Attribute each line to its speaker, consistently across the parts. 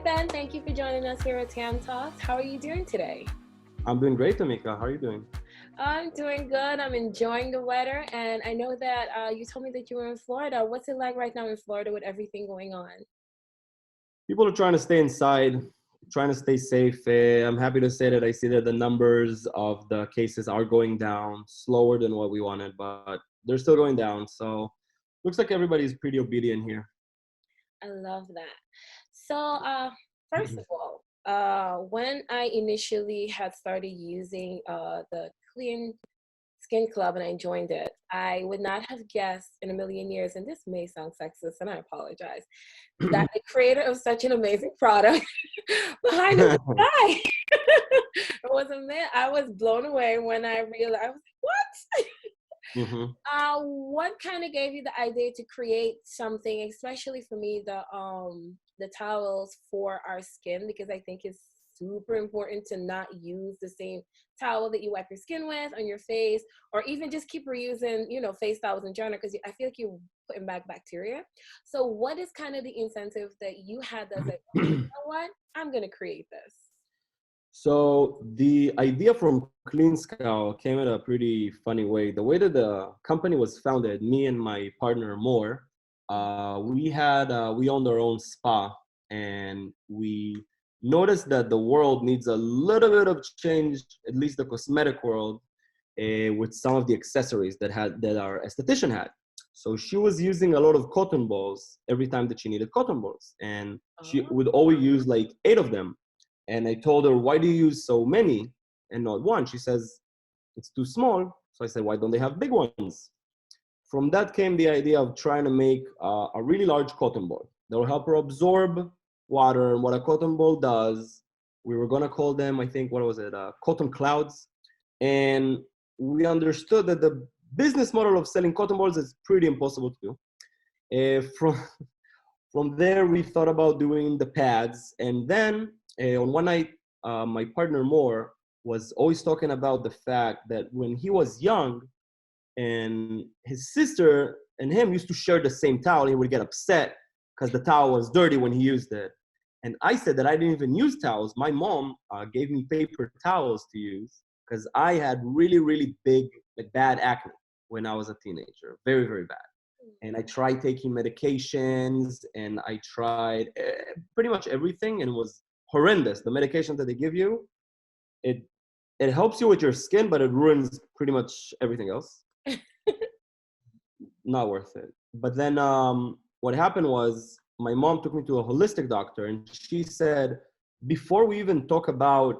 Speaker 1: Ben. Thank you for joining us here at Tam Talks. How are you doing today?
Speaker 2: I'm doing great, Tamika. How are you doing?
Speaker 1: I'm doing good. I'm enjoying the weather. And I know that you told me that you were in Florida. What's it like right now in Florida with everything going on?
Speaker 2: People are trying to stay inside, trying to stay safe. I'm happy to say that I see that the numbers of the cases are going down slower than what we wanted, but they're still going down. So looks like everybody's pretty obedient here.
Speaker 1: I love that. So, first of all, when I initially had started using the Clean Skin Club and I joined it, I would not have guessed in a million years, and this may sound sexist, and I apologize, that the creator of such an amazing product behind the guy. It was a man. I was blown away when I realized, I was like, what?
Speaker 2: hmm
Speaker 1: What kind of gave you the idea to create something, especially for me, the towels for our skin, because I think it's super important to not use the same towel that you wipe your skin with on your face, or even just keep reusing, face towels in general, because I feel like you're putting back bacteria. So, what is kind of the incentive that you had that's like, okay, you know what? I'm gonna create this.
Speaker 2: So the idea from Clean Scowl came in a pretty funny way. The way that the company was founded, me and my partner Moore, we owned our own spa, and we noticed that the world needs a little bit of change, at least the cosmetic world, with some of the accessories that our esthetician had. So she was using a lot of cotton balls every time that she needed cotton balls, and she
Speaker 1: Oh,
Speaker 2: would always use like 8 of them. And I told her, why do you use so many and not one? She says, it's too small. So I said, why don't they have big ones? From that came the idea of trying to make a really large cotton ball that will help her absorb water. And what a cotton ball does, we were going to call them, I think, what was it, cotton clouds. And we understood that the business model of selling cotton balls is pretty impossible to do. From there, we thought about doing the pads. And then on one night, my partner Moore was always talking about the fact that when he was young and his sister and him used to share the same towel, he would get upset because the towel was dirty when he used it. And I said that I didn't even use towels. My mom gave me paper towels to use because I had really, really big, like bad acne when I was a teenager. Very, very bad. And I tried taking medications and I tried pretty much everything, and it was horrendous. The medication that they give you, it it helps you with your skin, but it ruins pretty much everything else. Not worth it. But then what happened was my mom took me to a holistic doctor, and she said, before we even talk about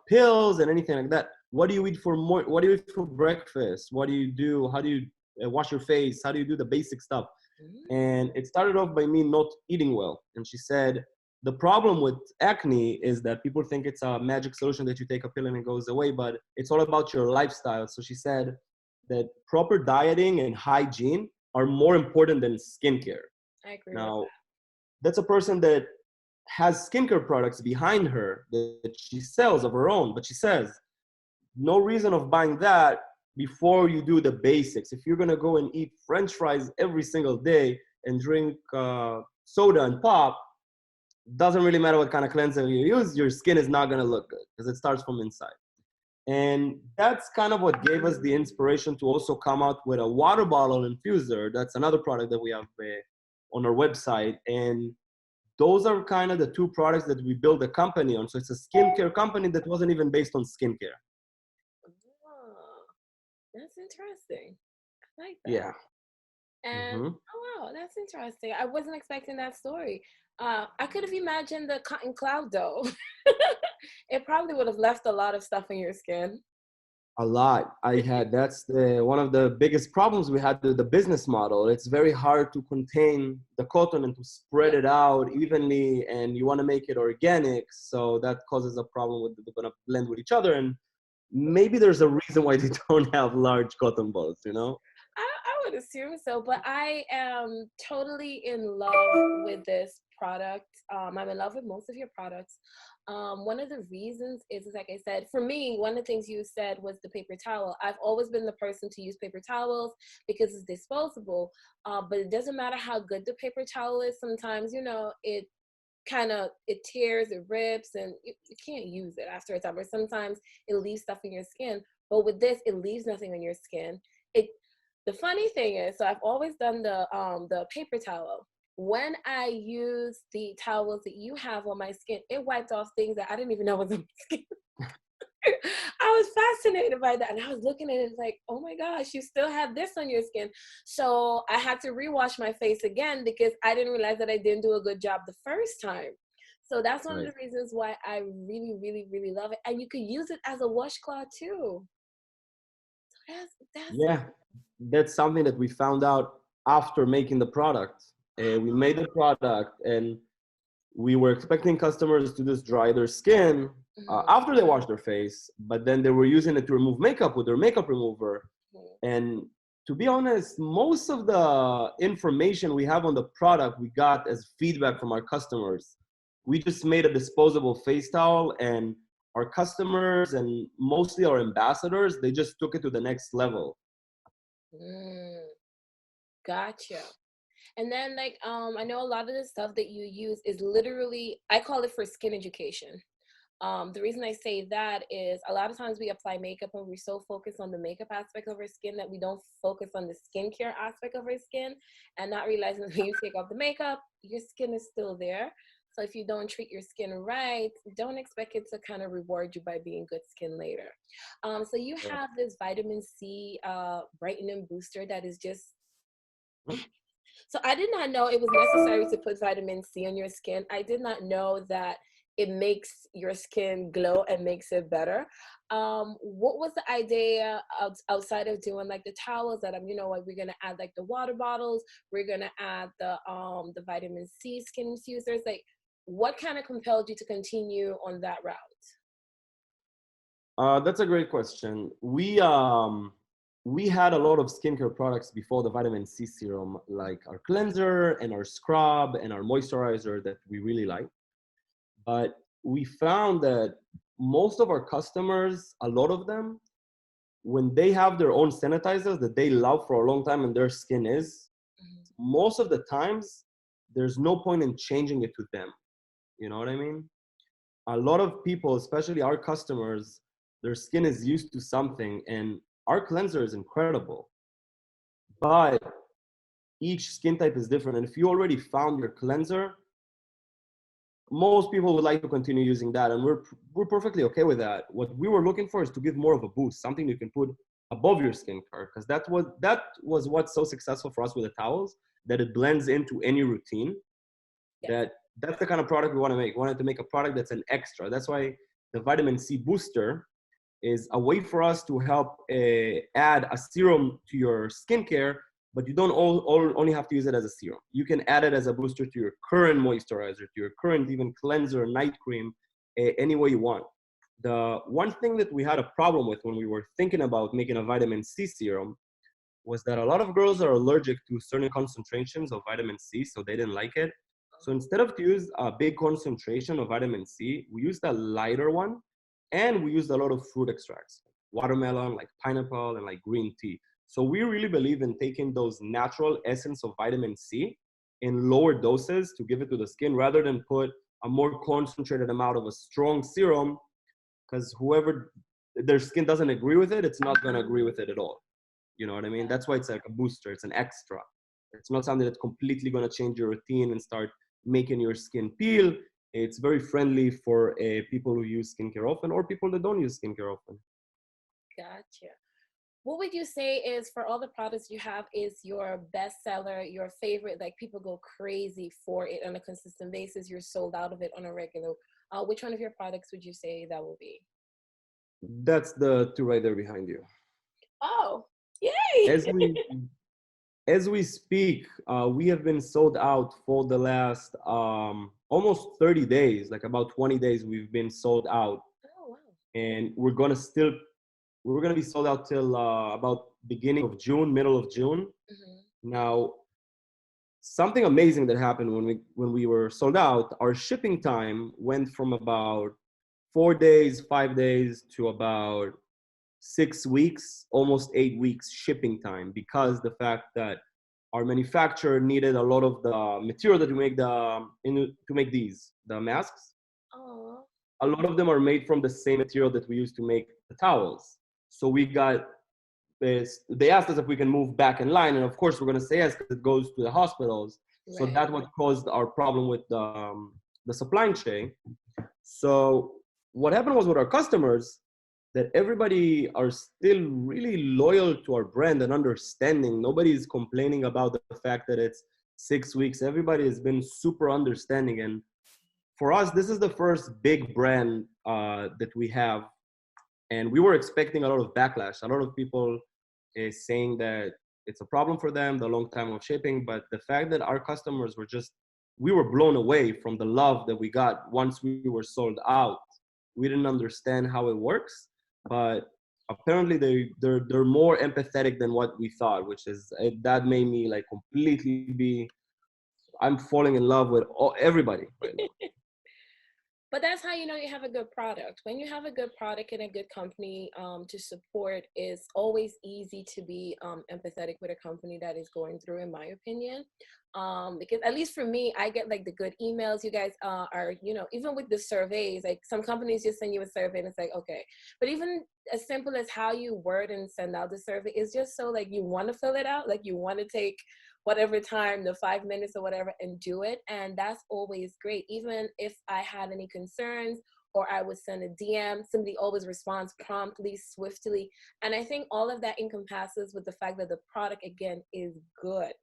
Speaker 2: pills and anything like that, what do you eat for what do you eat for breakfast? What do you do? How do you wash your face? How do you do the basic stuff? And it started off by me not eating well. And she said, the problem with acne is that people think it's a magic solution that you take a pill and it goes away, but it's all about your lifestyle. So she said that proper dieting and hygiene are more important than skincare.
Speaker 1: I agree with
Speaker 2: Now, that's a person that has skincare products behind her that she sells of her own, but she says, no reason of buying that before you do the basics. If you're gonna go and eat French fries every single day and drink soda and pop, doesn't really matter what kind of cleanser you use, your skin is not gonna look good because it starts from inside. And that's kind of what gave us the inspiration to also come out with a water bottle infuser. That's another product that we have on our website. And those are kind of the two products that we built the company on. So it's a skincare company that wasn't even based on skincare.
Speaker 1: that. Oh, that's interesting. I like that.
Speaker 2: Yeah.
Speaker 1: And
Speaker 2: hmm
Speaker 1: oh wow, that's interesting. I wasn't expecting that story. I could have imagined the cotton cloud though. It probably would have left a lot of stuff in your skin.
Speaker 2: A lot. That's one of the biggest problems we had with the business model. It's very hard to contain the cotton and to spread
Speaker 1: Yeah.
Speaker 2: it out evenly, and you want to make it organic. So that causes a problem with they're going to blend with each other. And maybe there's a reason why they don't have large cotton balls, you know?
Speaker 1: I would assume so, but I am totally in love with this product. I'm in love with most of your products. One of the reasons is like I said, for me, one of the things you said was the paper towel. I've always been the person to use paper towels because it's disposable. But it doesn't matter how good the paper towel is. Sometimes, it kind of, it tears, it rips, and you can't use it after a time. Or sometimes it leaves stuff in your skin. But with this, it leaves nothing on your skin. It The funny thing is, so I've always done the paper towel. When I use the towels that you have on my skin, it wiped off things that I didn't even know was on my skin. I was fascinated by that. And I was looking at it like, oh my gosh, you still have this on your skin. So I had to rewash my face again because I didn't realize that I didn't do a good job the first time. So that's one of
Speaker 2: Right.
Speaker 1: the reasons why I really, really, really love it. And you could use it as a washcloth too. That's
Speaker 2: Yeah, that's something that we found out after making the product. We made the product and we were expecting customers to just dry their skin
Speaker 1: mhm,
Speaker 2: after they wash their face, but then they were using it to remove makeup with their makeup remover.
Speaker 1: mhm.
Speaker 2: And to be honest, most of the information we have on the product we got as feedback from our customers. We just made a disposable face towel, and our customers and mostly our ambassadors, they just took it to the next level.
Speaker 1: Mm, gotcha. And then like I know a lot of the stuff that you use is literally, I call it for skin education. The reason I say that is a lot of times we apply makeup and we're so focused on the makeup aspect of our skin that we don't focus on the skincare aspect of our skin, and not realizing that when you take off the makeup, your skin is still there. So if you don't treat your skin right, don't expect it to kind of reward you by being good skin later. So you have this vitamin C brightening booster that is just, so I did not know it was necessary to put vitamin C on your skin. I did not know that it makes your skin glow and makes it better. What was the idea outside of doing like the towels that like we're gonna add like the water bottles, we're gonna add the vitamin C skin infusers. Like, what kind of compelled you to continue on that route?
Speaker 2: That's a great question. We had a lot of skincare products before the vitamin C serum, like our cleanser and our scrub and our moisturizer that we really like. But we found that most of our customers, a lot of them, when they have their own sanitizers that they love for a long time and their skin is,
Speaker 1: Mhm.
Speaker 2: most of the times there's no point in changing it to them. You know what I mean? A lot of people, especially our customers, their skin is used to something, and our cleanser is incredible. But each skin type is different. And if you already found your cleanser, most people would like to continue using that, and we're perfectly okay with that. What we were looking for is to give more of a boost, something you can put above your skincare, because that was what's so successful for us with the towels, that it blends into any routine.
Speaker 1: Yes.
Speaker 2: That's the kind of product we want to make. We wanted to make a product that's an extra. That's why the vitamin C booster is a way for us to help add a serum to your skincare, but you don't only have to use it as a serum. You can add it as a booster to your current moisturizer, to your current even cleanser, night cream, any way you want. The one thing that we had a problem with when we were thinking about making a vitamin C serum was that a lot of girls are allergic to certain concentrations of vitamin C, so they didn't like it. So instead of to use a big concentration of vitamin C, we used a lighter one, and we used a lot of fruit extracts, watermelon, like pineapple, and like green tea. So we really believe in taking those natural essence of vitamin C in lower doses to give it to the skin rather than put a more concentrated amount of a strong serum, because whoever their skin doesn't agree with it, it's not going to agree with it at all. You know what I mean? That's why it's like a booster. It's an extra. It's not something that's completely going to change your routine and start making your skin peel. It's very friendly for people who use skincare often or people that don't use skincare often.
Speaker 1: Gotcha. What would you say is, for all the products you have, is your best seller, your favorite, like people go crazy for it on a consistent basis, you're sold out of it on a regular? Which one of your products would you say that will be?
Speaker 2: That's the two right there behind you.
Speaker 1: Oh, yay!
Speaker 2: As we as we speak, we have been sold out for the last almost 30 days, like about 20 days. We've been sold out,
Speaker 1: Oh, wow.
Speaker 2: and we're gonna be sold out till about beginning of June, middle of June.
Speaker 1: Hmm.
Speaker 2: Now, something amazing that happened when we were sold out, our shipping time went from about 4 days, 5 days to about 6 weeks, almost 8 weeks shipping time, because the fact that our manufacturer needed a lot of the material that we make to make the masks.
Speaker 1: Oh,
Speaker 2: A lot of them are made from the same material that we use to make the towels. So we got this, they asked us if we can move back in line, and of course we're going to say yes because it goes to the hospitals. So
Speaker 1: right.
Speaker 2: that's what caused our problem with the supply chain. So what happened was with our customers, that everybody are still really loyal to our brand and understanding. Nobody's complaining about the fact that it's 6 weeks. Everybody has been super understanding. And for us, this is the first big brand that we have. And we were expecting a lot of backlash. A lot of people is saying that it's a problem for them, the long time of shipping. But the fact that our customers were just, we were blown away from the love that we got once we were sold out. We didn't understand how it works, but apparently they're more empathetic than what we thought, which is that made me like completely be. I'm falling in love with everybody right now.
Speaker 1: But that's how you know you have a good product. When you have a good product and a good company to support, it's always easy to be empathetic with a company that is going through, in my opinion. Because at least for me, I get like the good emails. You guys are, you know, even with the surveys, like some companies just send you a survey and it's like, okay. But even as simple as how you word and send out the survey is just so like you want to fill it out, like you want to take whatever time, the 5 minutes or whatever, and do it. And that's always great. Even if I had any concerns or I would send a DM, somebody always responds promptly, swiftly. And I think all of that encompasses with the fact that the product, again, is good,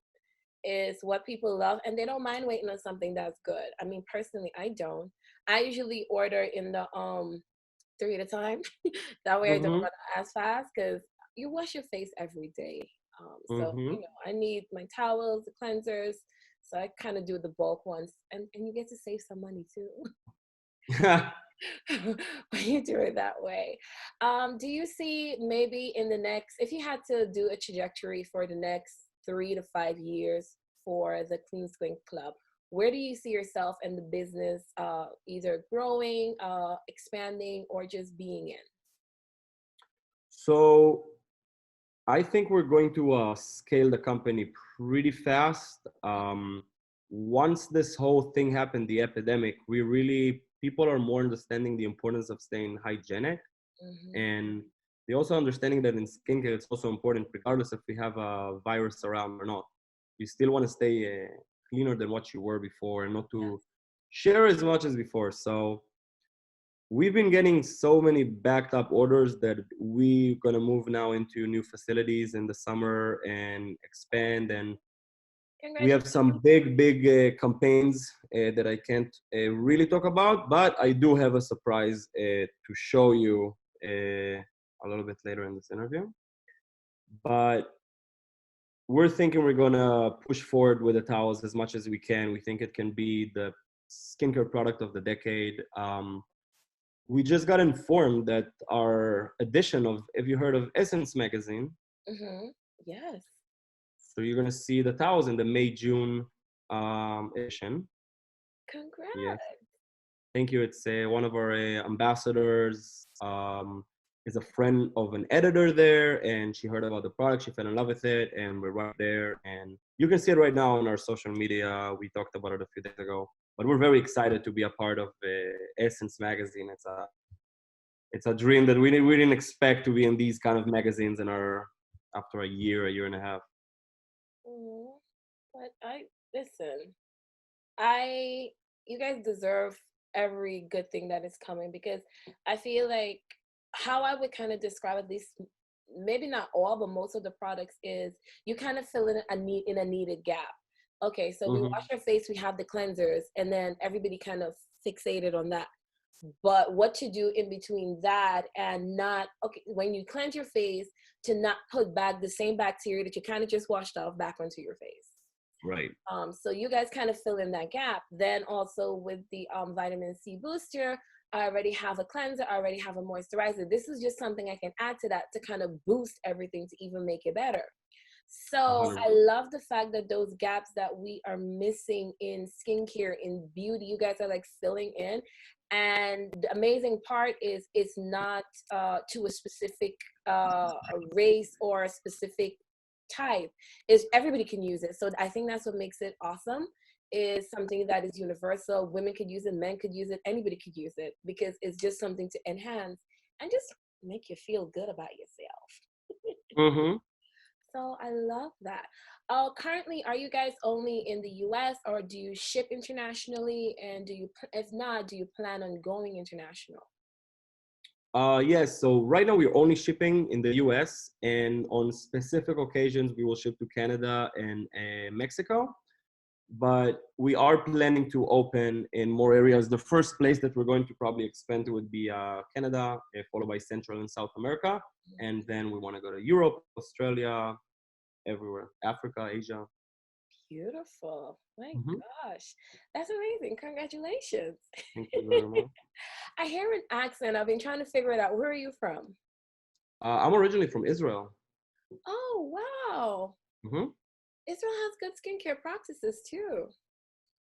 Speaker 1: is what people love, and they don't mind waiting on something that's good. I mean, personally, I don't. I usually order in the 3 at a time. That way I don't
Speaker 2: Mm-hmm.
Speaker 1: run as fast because you wash your face every day. So,
Speaker 2: Mm-hmm.
Speaker 1: you know, I need my towels, the cleansers. So I kind of do the bulk ones, and you get to save some money too when you do it that way. Do you see maybe in the next, if you had to do a trajectory for the next 3 to 5 years for the Clean Skin Club, where do you see yourself and the business either growing, expanding, or just being in?
Speaker 2: So I think we're going to scale the company pretty fast. Once this whole thing happened, the epidemic, people are more understanding the importance of staying hygienic.
Speaker 1: Hmm.
Speaker 2: And they also understanding that in skincare, it's also important, regardless if we have a virus around or not. You still want to stay cleaner than what you were before and not
Speaker 1: Yes.
Speaker 2: to share as much as before. So we've been getting so many backed up orders that we're going to move now into new facilities in the summer and expand. And we have some
Speaker 1: Congratulations.
Speaker 2: big campaigns that I can't really talk about, but I do have a surprise to show you a little bit later in this interview. But we're thinking we're going to push forward with the towels as much as we can. We think it can be the skincare product of the decade. We just got informed that our edition of, have you heard of Essence magazine?
Speaker 1: Hmm. Yes.
Speaker 2: So you're gonna see the towels in the May-June edition. Yes,
Speaker 1: Congrats.
Speaker 2: thank you. It's one of our ambassadors. Is a friend of an editor there, and she heard about the product. She fell in love with it, and we're right there. And you can see it right now on our social media. We talked about it a few days ago, but we're very excited to be a part of Essence magazine. It's a dream that we didn't expect to be in these kind of magazines in our after a year and a half.
Speaker 1: Mhm. But I listen. I You guys deserve every good thing that is coming because I feel like how I would kind of describe at least maybe not all but most of the products is you kind of fill in a needed gap. Okay, so we
Speaker 2: Mm-hmm.
Speaker 1: wash our face, we have the cleansers, and then everybody kind of fixated on that. But what to do in between that and not, okay, when you cleanse your face, to not put back the same bacteria that you kind of just washed off back onto your face.
Speaker 2: Right.
Speaker 1: So you guys kind of fill in that gap. Then also with the vitamin C booster, I already have a cleanser, I already have a moisturizer. This is just something I can add to that to kind of boost everything to even make it better. So I
Speaker 2: 100.
Speaker 1: love the fact that those gaps that we are missing in skincare, in beauty, you guys are like filling in. And the amazing part is it's not to a specific race or a specific type, is everybody can use it. So I think that's what makes it awesome, is something that is universal. Women could use it, men could use it, anybody could use it, because it's just something to enhance and just make you feel good about yourself.
Speaker 2: Mm-hmm.
Speaker 1: So I love that. Currently, are you guys only in the US, or do you ship internationally? And if not, do you plan on going international?
Speaker 2: Yes, so right now we're only shipping in the US, and on specific occasions we will ship to Canada and Mexico. But we are planning to open in more areas. The first place that we're going to probably expand to would be Canada, followed by Central and South America. And then we want to go to Europe, Australia, everywhere, Africa, Asia.
Speaker 1: Beautiful. My
Speaker 2: Hmm.
Speaker 1: gosh. That's amazing. Congratulations.
Speaker 2: Thank you very much.
Speaker 1: I hear an accent. I've been trying to figure it out. Where are you from?
Speaker 2: I'm originally from Israel.
Speaker 1: Oh, wow.
Speaker 2: Hmm.
Speaker 1: Israel has good skincare practices too.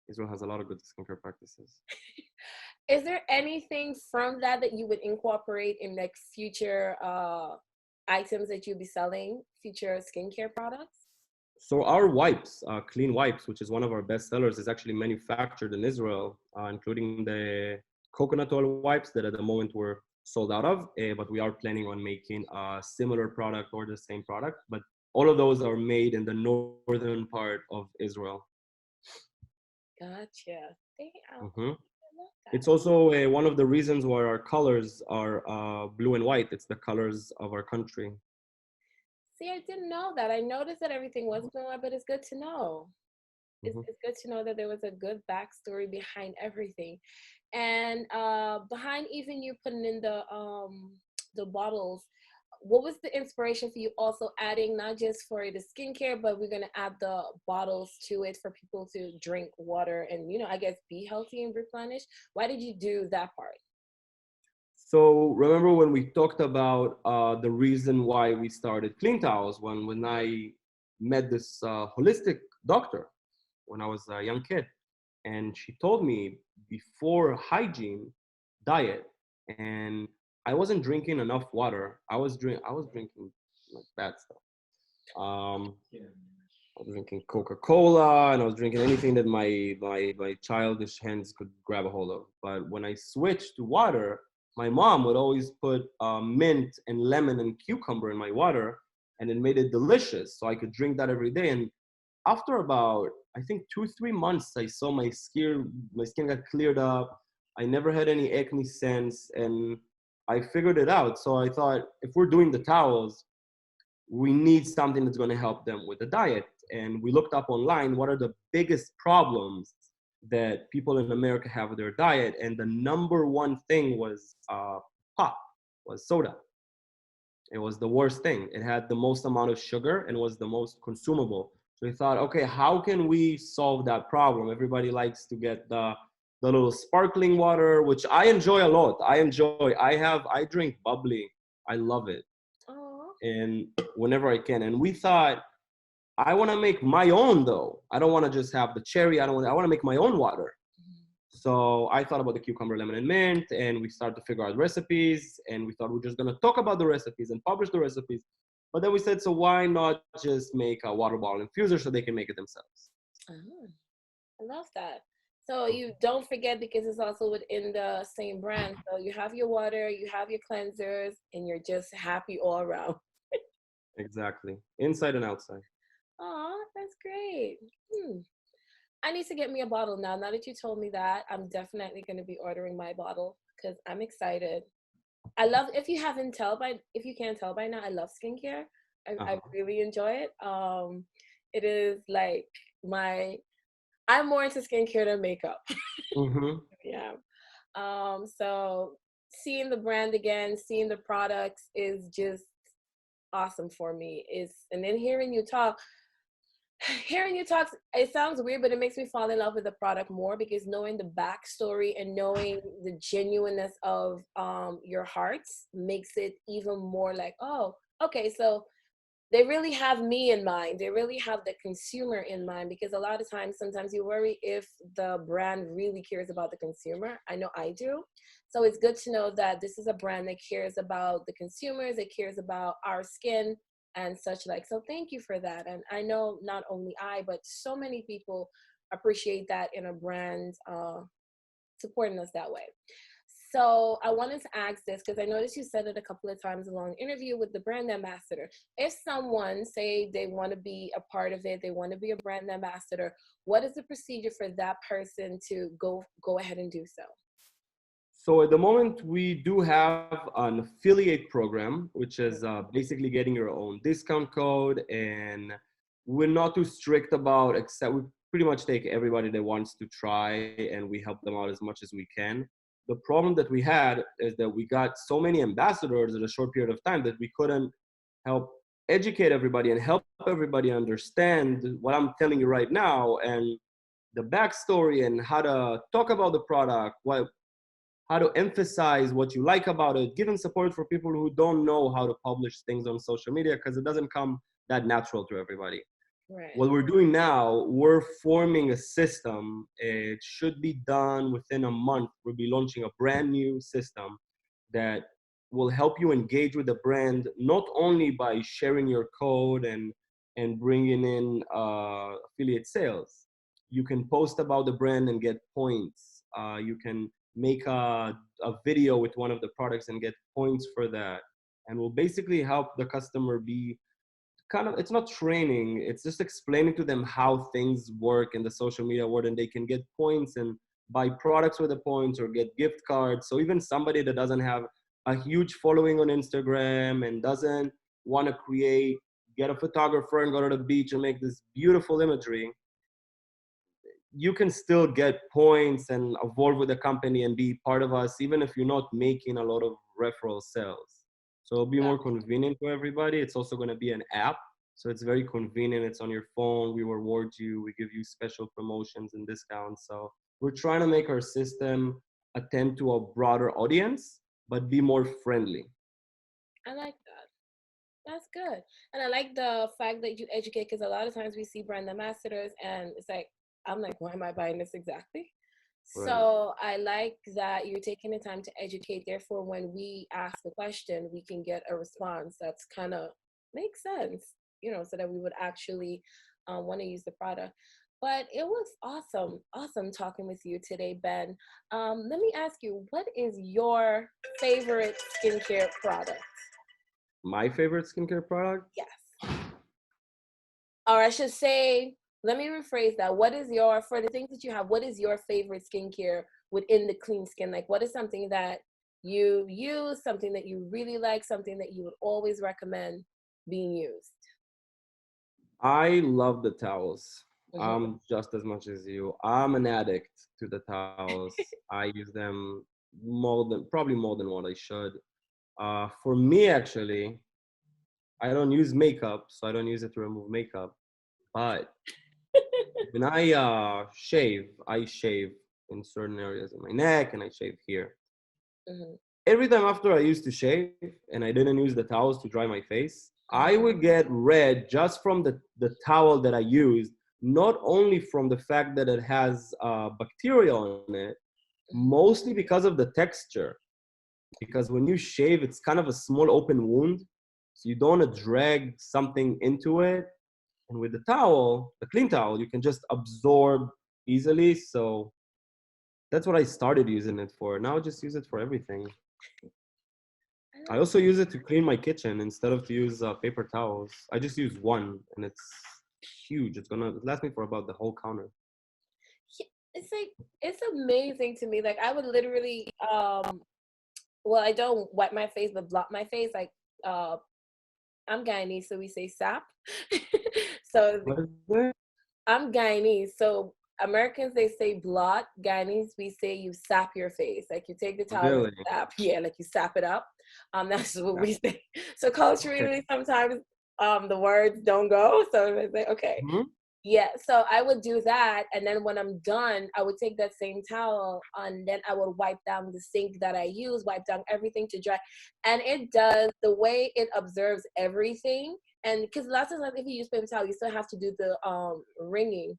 Speaker 2: Israel has a lot of good skincare practices.
Speaker 1: Is there anything from that that you would incorporate in like future items that you'll be selling, future skincare products?
Speaker 2: So our wipes, Clean Wipes, which is one of our best sellers, is actually manufactured in Israel, including the coconut oil wipes that at the moment we're sold out of, but we are planning on making a similar product or the same product. But all of those are made in the northern part of Israel.
Speaker 1: Gotcha. Damn.
Speaker 2: Hmm.
Speaker 1: I love that.
Speaker 2: It's also one of the reasons why our colors are blue and white. It's the colors of our country.
Speaker 1: See, I didn't know that. I noticed that everything was blue, but it's good to know.
Speaker 2: Hmm.
Speaker 1: It's good to know that there was a good backstory behind everything, and behind even you putting in the bottles. What was the inspiration for you also adding not just for the skincare, but we're gonna add the bottles to it for people to drink water and I guess be healthy and replenish. Why did you do that part?
Speaker 2: So remember when we talked about the reason why we started Clean Towels, when I met this holistic doctor when I was a young kid, and she told me before hygiene, diet, and I wasn't drinking enough water. I was drinking like bad stuff. I was drinking Coca-Cola, and I was drinking anything that my childish hands could grab a hold of. But when I switched to water, my mom would always put mint and lemon and cucumber in my water, and it made it delicious. So I could drink that every day. And after about, I think 2, 3 months, I saw my skin got cleared up. I never had any acne since, and I figured it out. So I thought, if we're doing the towels, we need something that's going to help them with the diet. And we looked up online what are the biggest problems that people in America have with their diet, and the number one thing was pop, was soda. It was the worst thing. It had the most amount of sugar and was the most consumable. So we thought, okay, how can we solve that problem? Everybody likes to get the little sparkling water, which I enjoy a lot. I drink bubbly. I love it.
Speaker 1: Oh,
Speaker 2: And whenever I can. And we thought, I want to make my own though. I don't want to just have the cherry. I want to make my own water. So I thought about the cucumber, lemon, and mint, and we started to figure out recipes. And we thought we're just going to talk about the recipes and publish the recipes. But then we said, so why not just make a water bottle infuser so they can make it themselves?
Speaker 1: oh, I love that. So you don't forget, because it's also within the same brand. So you have your water, you have your cleansers, and you're just happy all around.
Speaker 2: Exactly. Inside and outside.
Speaker 1: Oh, that's great. Hmm. I need to get me a bottle now. Now that you told me that, I'm definitely going to be ordering my bottle because I'm excited. I love, if you can't tell by now, I love skincare. I
Speaker 2: Uh-huh.
Speaker 1: really enjoy it. It is like I'm more into skincare than makeup.
Speaker 2: Mm-hmm.
Speaker 1: Yeah. So seeing the brand again, seeing the products is just awesome for me. And then hearing you talk, it sounds weird, but it makes me fall in love with the product more, because knowing the backstory and knowing the genuineness of your hearts makes it even more like, oh, okay, so they really have me in mind. They really have the consumer in mind, because a lot of times, sometimes you worry if the brand really cares about the consumer. I know I do. So it's good to know that this is a brand that cares about the consumers, it cares about our skin, and such like. So thank you for that. And I know not only I, but so many people appreciate that in a brand supporting us that way. So I wanted to ask this because I noticed you said it a couple of times along the interview with the brand ambassador. If someone say they want to be a part of it, they want to be a brand ambassador, what is the procedure for that person to go ahead and do so?
Speaker 2: So at the moment, we do have an affiliate program, which is basically getting your own discount code, and we're not too strict about. Except we pretty much take everybody that wants to try, and we help them out as much as we can. The problem that we had is that we got so many ambassadors in a short period of time that we couldn't help educate everybody and help everybody understand what I'm telling you right now and the backstory and how to talk about the product, how to emphasize what you like about it, giving support for people who don't know how to publish things on social media because it doesn't come that natural to everybody.
Speaker 1: Right.
Speaker 2: What we're doing now, we're forming a system. It should be done within a month. We'll be launching a brand new system that will help you engage with the brand, not only by sharing your code and bringing in affiliate sales. You can post about the brand and get points. You can make a video with one of the products and get points for that. And will basically help the customer be kind of, it's not training, it's just explaining to them how things work in the social media world, and they can get points and buy products with the points or get gift cards. So even somebody that doesn't have a huge following on Instagram and doesn't want to get a photographer and go to the beach and make this beautiful imagery, you can still get points and evolve with the company and be part of us, even if you're not making a lot of referral sales. So it'll be more convenient for everybody. It's also going to be an app. So it's very convenient. It's on your phone. We reward you. We give you special promotions and discounts. So we're trying to make our system attend to a broader audience, but be more friendly.
Speaker 1: I like that. That's good. And I like the fact that you educate because a lot of times we see brand ambassadors and it's like, I'm like, why am I buying this exactly?
Speaker 2: Right.
Speaker 1: So I like that you're taking the time to educate. Therefore, when we ask a question, we can get a response that's kind of makes sense, so that we would actually want to use the product. But it was awesome talking with you today, Ben. Let me ask you, what is your favorite skincare product?
Speaker 2: My favorite skincare product?
Speaker 1: Yes. Or I should say, let me rephrase that. What is your, for the things that you have, what is your favorite skincare within the clean skin? Like, what is something that you use, something that you really like, something that you would always recommend being used?
Speaker 2: I love the towels.
Speaker 1: Hmm.
Speaker 2: I'm just as much as you. I'm an addict to the towels. I use them probably more than what I should. For me, actually, I don't use makeup, so I don't use it to remove makeup. But when I shave in certain areas of my neck and I shave here.
Speaker 1: Hmm.
Speaker 2: Every time after I used to shave and I didn't use the towels to dry my face, I
Speaker 1: Hmm.
Speaker 2: would get red just from the towel that I used, not only from the fact that it has bacteria on it, mostly because of the texture. Because when you shave, it's kind of a small open wound, so you don't want to drag something into it. And with the towel, the clean towel, you can just absorb easily. So that's what I started using it for. Now I just use it for everything.
Speaker 1: I
Speaker 2: I
Speaker 1: like
Speaker 2: also use it to clean my kitchen instead of to use paper towels. I just use one, and it's huge. It's gonna last me for about the whole counter.
Speaker 1: it's like it's amazing to me. Like I would literally well, I don't wipe my face but blot my face. Like I'm Guyanese, so we say sap. So
Speaker 2: What is it?
Speaker 1: I'm Guyanese, so Americans they say blot. Guyanese we say you sap your face, like you take the towel and
Speaker 2: Really?
Speaker 1: sap. Yeah, like you sap it up. That's what
Speaker 2: Yeah.
Speaker 1: we say. So
Speaker 2: Okay.
Speaker 1: culturally, sometimes the words don't go. So it's like okay,
Speaker 2: Mhm.
Speaker 1: yeah. So I would do that, and then when I'm done, I would take that same towel and then I would wipe down the sink that I use, wipe down everything to dry, and it does the way it observes everything. And because lots of times if you use paper towel, you still have to do the wringing.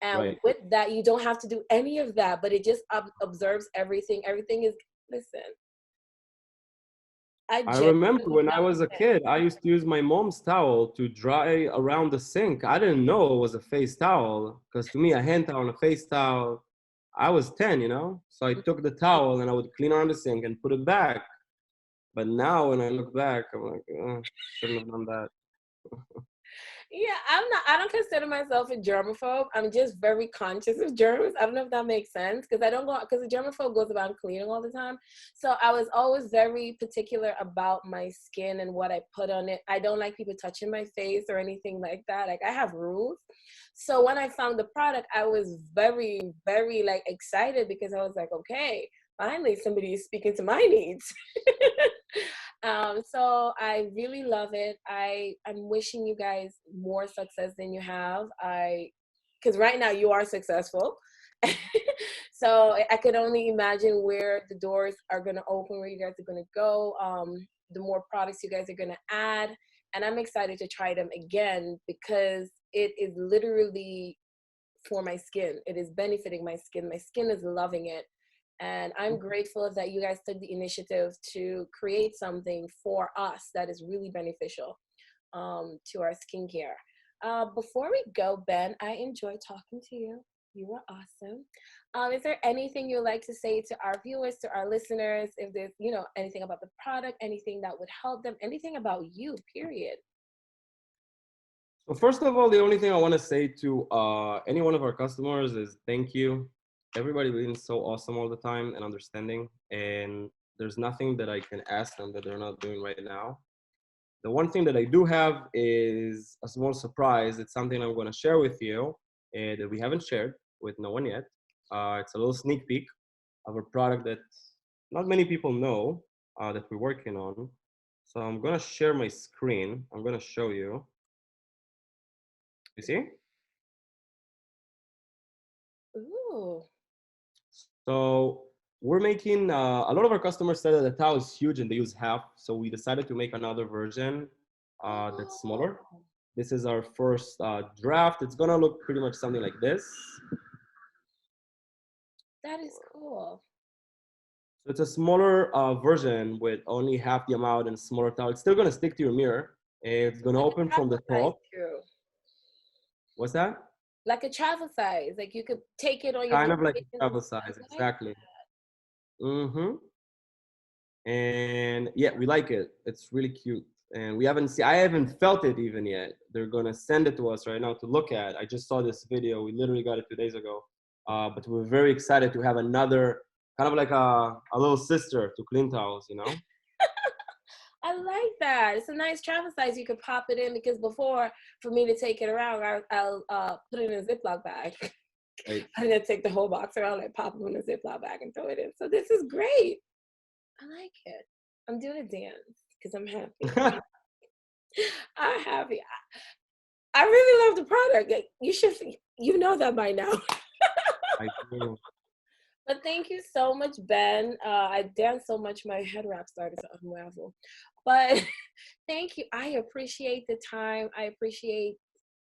Speaker 1: And
Speaker 2: Right.
Speaker 1: with that, you don't have to do any of that, but it just observes everything. Everything is, listen, I
Speaker 2: I remember
Speaker 1: genuinely
Speaker 2: when I was a
Speaker 1: love
Speaker 2: kid, I used to use my mom's towel to dry around the sink. I didn't know it was a face towel because to me, a hand towel and a face towel, I was 10, you know? So I took the
Speaker 1: it.
Speaker 2: towel and I would clean around the sink and put it back. But now when I look back, I'm like, shouldn't have done that.
Speaker 1: Yeah, I don't consider myself a germaphobe. I'm just very conscious of germs. I don't know if that makes sense because I don't go, because the germaphobe goes about cleaning all the time. So I was always very particular about my skin and what I put on it. I don't like people touching my face or anything like that. Like, I have rules. So when I found the product, I was very, very like excited because I was like, okay, finally somebody is speaking to my needs. So I really love it. I'm wishing you guys more success than you have. Because right now you are successful. So I could only imagine where the doors are going to open, where you guys are going to go, the more products you guys are going to add. And I'm excited to try them again because it is literally for my skin. It is benefiting my skin. My skin is loving it. And I'm grateful that you guys took the initiative to create something for us that is really beneficial to our skincare. Before we go, Ben, I enjoyed talking to you. You were awesome. Is there anything you'd like to say to our viewers, to our listeners? If there's, anything about the product, anything that would help them, anything about you, period.
Speaker 2: So first of all, the only thing I want to say to any one of our customers is thank you. Everybody being so awesome all the time and understanding. And there's nothing that I can ask them that they're not doing right now. The one thing that I do have is a small surprise. It's something I'm going to share with you that we haven't shared with no one yet. It's a little sneak peek of a product that not many people know that we're working on. So I'm going to share my screen. I'm going to show you. You see?
Speaker 1: Ooh.
Speaker 2: So we're making, a lot of our customers said that the towel is huge and they use half. So we decided to make another version that's smaller.
Speaker 1: Oh,
Speaker 2: This is our first draft. It's gonna look pretty much something like this.
Speaker 1: that is cool.
Speaker 2: So it's a smaller version with only half the amount and smaller towel. It's still gonna stick to your mirror. It's gonna
Speaker 1: Like a
Speaker 2: open from the
Speaker 1: travel size
Speaker 2: top.
Speaker 1: too.
Speaker 2: What's that?
Speaker 1: Like a travel size. Like you could take it on your
Speaker 2: Kind of like a
Speaker 1: vacation.
Speaker 2: travel size,
Speaker 1: I like
Speaker 2: exactly. Mm-hmm. And yeah, we like it. It's really cute. And we haven't seen, I haven't felt it even yet. They're gonna send it to us right now to look at. I just saw this video. We literally got it 2 days ago. But we're very excited to have another, kind of like a little sister to clean towels, you know?
Speaker 1: I like that. It's a nice travel size. You could pop it in because before, for me to take it around, I'll put it in a Ziploc bag.
Speaker 2: Right.
Speaker 1: I'm gonna take the whole box around, like pop it in a Ziploc bag and throw it in. So this is great. I like it. I'm doing a dance because I'm happy. I'm happy. I really love the product. Like, you know that by now.
Speaker 2: I do.
Speaker 1: But thank you so much, Ben. I danced so much my head wrap started to unravel. But thank you. I appreciate the time. I appreciate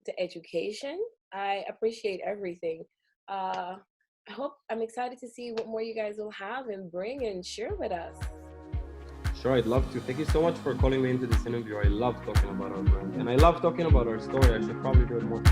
Speaker 1: the education. I appreciate everything. I'm excited to see what more you guys will have and bring and share with us.
Speaker 2: Sure, I'd love to. Thank you so much for calling me into this interview. I love talking about our brand. And I love talking about our story. I should probably do it more.